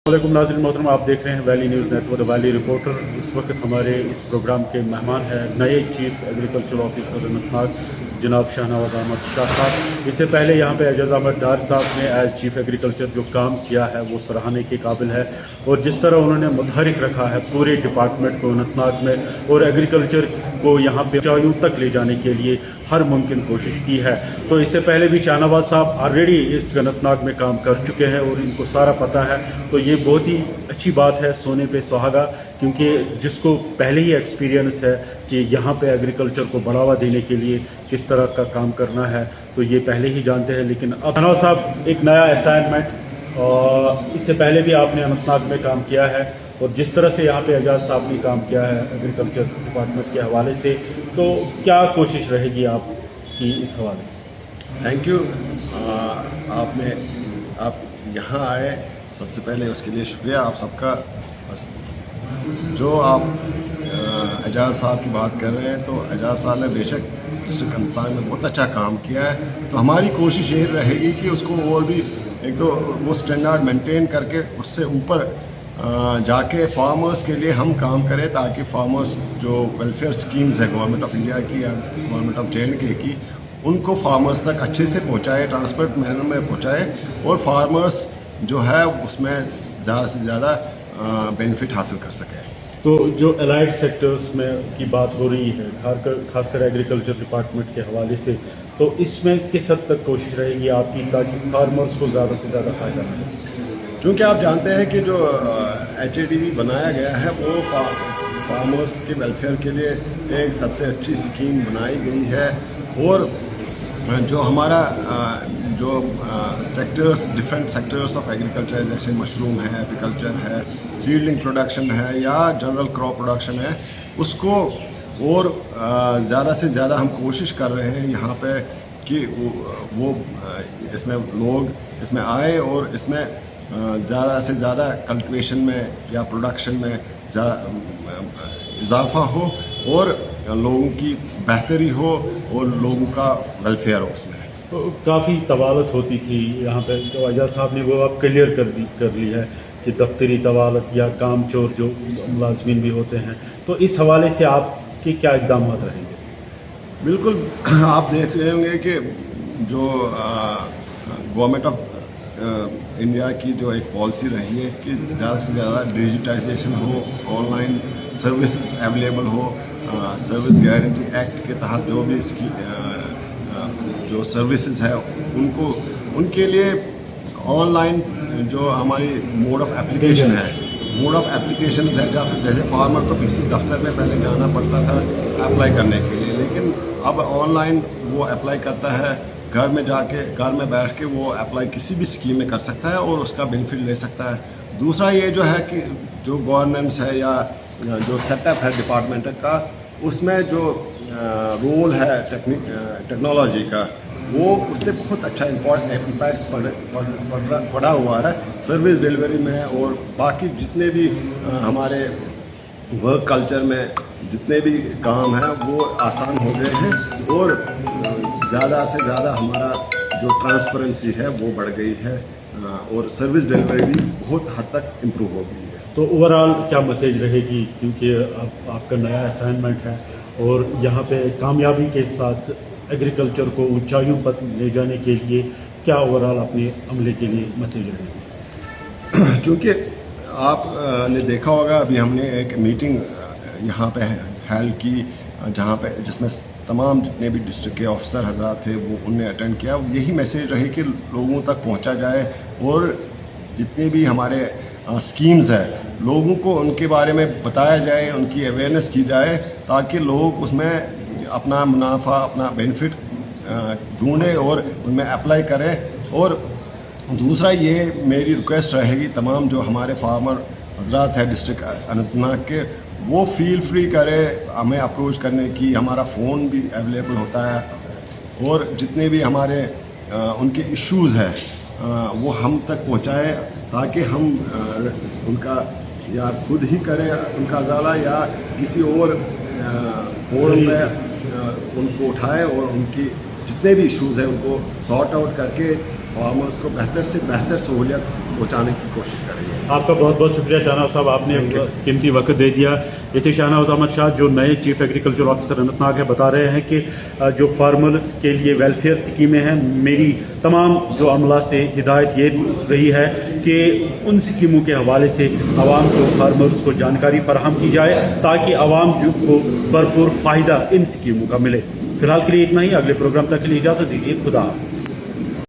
वालेकुम नाज़रीन मोहतरम, आप देख रहे हैं valley news network valley reporter. इस वक्त हमारे इस प्रोग्राम के मेहमान हैं नए चीफ एग्रीकल्चर ऑफिसर अनंतनाग जनाब शाहनवाज अहमद शाह साहब। इससे पहले यहाँ पे एजाज अहमद डार साहब ने एज चीफ एग्रीकल्चर जो काम किया है वो सराहने के काबिल है, और जिस तरह उन्होंने मुतहरिक रखा है पूरे डिपार्टमेंट को अनंतनाग में और एग्रीकल्चर को यहाँ पे ऊंचाइयों तक ले जाने के लिए हर मुमकिन कोशिश की है। तो इससे पहले भी शाहनवाज साहब ऑलरेडी इस अनंतनाग में काम कर चुके हैं और इनको सारा पता है। तो ये बहुत ही अच्छी बात है, सोने पे सुहागा, क्योंकि जिसको पहले ही एक्सपीरियंस है कि यहाँ पे एग्रीकल्चर को बढ़ावा देने के लिए किस तरह का काम करना है, तो ये पहले ही जानते हैं। लेकिन अब शाहनवाज साहब एक नया असाइनमेंट, और इससे पहले भी आपने अनंतनाग में काम किया है, और जिस तरह से यहाँ पे एजाज साहब ने काम किया है एग्रीकल्चर डिपार्टमेंट के हवाले से, तो क्या कोशिश रहेगी आपकी इस हवाले से? Thank you. आप यहाँ आए, सबसे पहले उसके लिए शुक्रिया आप सबका। बस जो आप एजाज साहब की बात कर रहे हैं, तो एजाज साहब ने बेशक डिस्ट्रिक्ट अनंतनाग में बहुत अच्छा काम किया है। तो हमारी कोशिश ये रहेगी कि उसको और भी एक तो वो स्टैंडर्ड मेंटेन करके उससे ऊपर जाके फार्मर्स के लिए हम काम करें, ताकि फार्मर्स जो वेलफेयर स्कीम्स है गवर्नमेंट ऑफ इंडिया की या गवर्नमेंट ऑफ J&K की, उनको फार्मर्स तक अच्छे से पहुंचाए, ट्रांसपेरेंट मैनर में पहुंचाए, और फार्मर्स जो है उसमें ज़्यादा से ज़्यादा बेनिफिट हासिल कर सके। तो जो अलाइड सेक्टर्स में की बात हो रही है, खासकर एग्रीकल्चर डिपार्टमेंट के हवाले से, तो इसमें किस हद तक कोशिश रहेगी आपकी ताकि फार्मर्स को ज़्यादा से ज़्यादा फ़ायदा मिले? क्योंकि आप जानते हैं कि जो HADB बनाया गया है वो फार्मर्स के वेलफेयर के लिए एक सबसे अच्छी स्कीम बनाई गई है। और जो हमारा जो sectors, different sectors of agriculture, जैसे मशरूम है, एपीकल्चर है, सीडलिंग प्रोडक्शन है या जनरल क्रॉप प्रोडक्शन है, उसको और ज़्यादा से ज़्यादा हम कोशिश कर रहे हैं यहाँ पे कि वो इसमें लोग इसमें आए और इसमें ज़्यादा से ज़्यादा कल्टिवेशन में या प्रोडक्शन में इजाफा हो और लोगों की बेहतरी हो और लोगों का वेलफेयर हो उसमें। तो काफ़ी तवालत होती थी यहाँ पे, तो एजाज साहब ने वो अब क्लियर कर ली है कि दफ्तरी तवालत या काम चोर जो मुलाजमीन भी होते हैं। तो इस हवाले से आपके क्या इक़दाम रहेंगे? बिल्कुल, आप देख रहे होंगे कि जो गवर्नमेंट ऑफ इंडिया की जो एक पॉलिसी रही है कि ज़्यादा से ज़्यादा डिजिटाइजेशन हो, ऑनलाइन सर्विसेज अवेलेबल हो, सर्विस गारंटी एक्ट के तहत जो भी इसकी जो सर्विसेज है उनके लिए ऑनलाइन जो हमारी मोड ऑफ एप्लीकेशन है जैसे फार्मर को किसी दफ्तर में पहले जाना पड़ता था अप्लाई करने के लिए, लेकिन अब ऑनलाइन वो अप्लाई करता है, घर में जाके घर में बैठ के वो अप्लाई किसी भी स्कीम में कर सकता है और उसका बेनिफिट ले सकता है। दूसरा ये जो है कि जो गवर्नेंस है या जो सेटअप है डिपार्टमेंट का, उसमें जो रोल है टेक्नोलॉजी का, वो उससे बहुत अच्छा इम्पैक्ट पड़ा हुआ है सर्विस डिलीवरी में, और बाकी जितने भी हमारे वर्क कल्चर में जितने भी काम हैं वो आसान हो गए हैं, और ज़्यादा से ज़्यादा हमारा जो ट्रांसपेरेंसी है वो बढ़ गई है, और सर्विस डिलीवरी भी बहुत हद तक इम्प्रूव हो गई है। तो ओवरऑल क्या मैसेज रहेगी, क्योंकि आपका नया असाइनमेंट है और यहाँ पे कामयाबी के साथ एग्रीकल्चर को ऊंचाइयों पर ले जाने के लिए क्या ओवरऑल अपने अमले के लिए मैसेज रहेगी? क्योंकि आपने देखा होगा अभी हमने एक मीटिंग यहाँ पे हेल्ड की, जहाँ पे जिसमें तमाम जितने भी डिस्ट्रिक्ट के ऑफिसर हजरात थे वो उनने अटेंड किया। यही मैसेज रही कि लोगों तक पहुँचा जाए और जितने भी हमारे स्कीम्स हैं लोगों को उनके बारे में बताया जाए, उनकी अवेयरनेस की जाए, ताकि लोग उसमें अपना मुनाफा, अपना बेनिफिट ढूंढें और उनमें अप्लाई करें। और दूसरा ये मेरी रिक्वेस्ट रहेगी तमाम जो हमारे फार्मर हजरात हैं डिस्ट्रिक्ट अनंतनाग के, वो फील फ्री करें हमें अप्रोच करने की। हमारा फ़ोन भी अवेलेबल होता है, और जितने भी हमारे उनके इश्यूज़ हैं वो हम तक पहुंचाएं, ताकि हम उनका या खुद ही करें उनका ज़ाला या किसी और फोरम पे उनको उठाएं और उनकी जितने भी इश्यूज़ हैं उनको सॉर्ट आउट करके فارمرز کو بہتر سے بہتر سہولیت پہنچانے کی کوشش کر رہی ہے. آپ کا بہت بہت شکریہ شاہنواز صاحب, آپ نے قیمتی وقت دے دیا. یہ تھے شاہنواز احمد شاہ جو نئے chief agriculture officer Anant Nag ہے, بتا رہے ہیں کہ جو فارمرز کے لیے ویلفیئر اسکیمیں ہیں, میری تمام جو عملہ سے ہدایت یہ رہی ہے کہ ان اسکیموں کے حوالے سے عوام کو, فارمرز کو جانکاری فراہم کی جائے تاکہ عوام کو بھرپور فائدہ ان اسکیموں کا ملے. فی الحال کے لیے اتنا ہی, اگلے پروگرام تک کے لیے اجازت دیجیے. خدا حافظ.